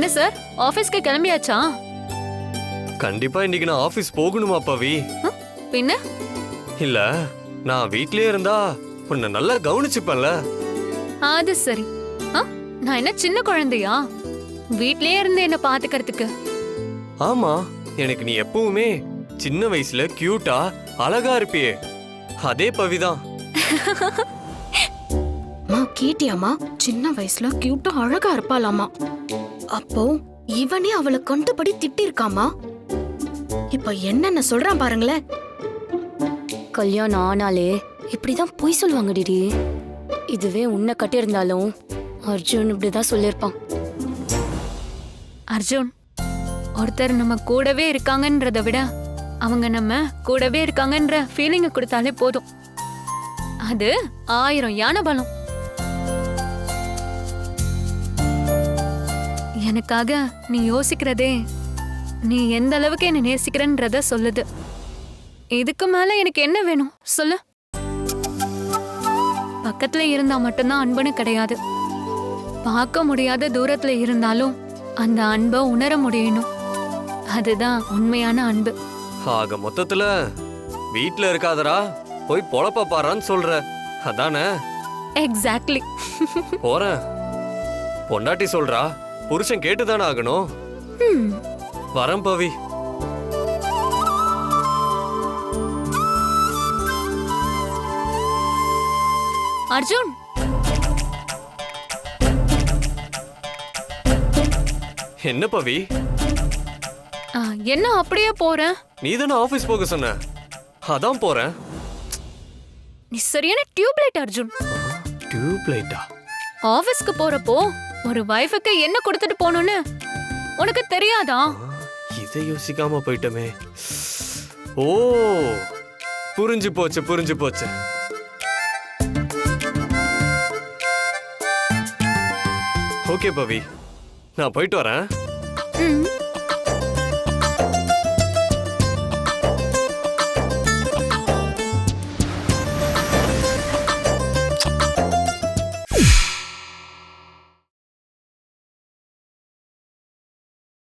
என்ன சார், ஆபீஸ்க்கு கிளம்பியாச்சா? கண்டிப்பா இன்னைக்கு நான் ஆபீஸ் போகணுமா பவி? பின்ன இல்ல, நான் வீட்லயே இருந்தா உன்னை நல்லா கவனிச்சுப்பேன்ல. அது சரி. நான் என்ன சின்ன குழந்தையா வீட்லயே இருந்து என்ன பாத்துக்கிறதுக்கு? ஆமா, எனக்கு நீ எப்பவுமே சின்ன வயசுல கியூட்டா அழகா இருப்பியே, அதே பவிதான். கேட்டியாமா? சின்ன வயசுல கியூட்டா அழகா இருப்பாளாமா. அப்போ இவனே அவளை கண்டுபடி திட்டி இருக்காமா. இப்ப என்னென்ன சொல்றான் பாருங்களேன். கல்யாணம் ஆனாலே இப்படிதான் பொய் சொல்லுவாங்க டிடி. இதுவே உன்னை கட்டியிருந்தாலும் அர்ஜுன் இப்படிதான் சொல்லியிருப்பான். அர்ஜுன், ஒருத்தர் நம்ம கூடவே இருக்காங்கன்றத விட அவங்க நம்ம கூடவே இருக்காங்கன்ற ஃபீலிங்க கொடுத்தாலே போதும். அது 1000 யானை பலம். எனக்காக நீ யோசிக்கிறதே நீ எந்த அளவுக்கு என்ன நேசிக்கிறன்றத சொல்லுது. இதுக்கு மேல எனக்கு என்ன வேணும் சொல்லு? பக்கத்துல இருந்தா மட்டும்தான் அன்புன்னு கிடையாது. பார்க்க முடியாத தூரத்துல இருந்தாலும் அந்த அன்பை உணர முடியணும். அதுதான் உண்மையான அன்பு. ஆக மொத்தத்துல வீட்ல இருக்காதரா, போய் பொழப்ப பாறான்னு சொல்ற, அதானே? எக்ஸாக்ட்லி. போறேன். பொண்டாட்டி சொல்றா, புருஷன் கேட்டுதானே ஆகணும். வரேன் பவி. அர்ஜுன், என்ன பவி? என்ன அப்படியே போற? நீ தானே ஆபீஸ் போக சொன்ன, அதான் போறேன். நீ சரியான டியூப்லைட் அர்ஜுன். டியூப்லைட்டா? ஆபீஸ்க்கு போறப்போ ஒரு வைஃபுக்கு என்ன கொடுத்துட்டு போகணும்னு உனக்கு தெரியாதா? இதை யோசிக்காம போயிட்டமே. ஓ, புரிஞ்சு போச்சு புரிஞ்சு போச்சு. ஓகே பவி, நான் போயிட்டு வரேன்.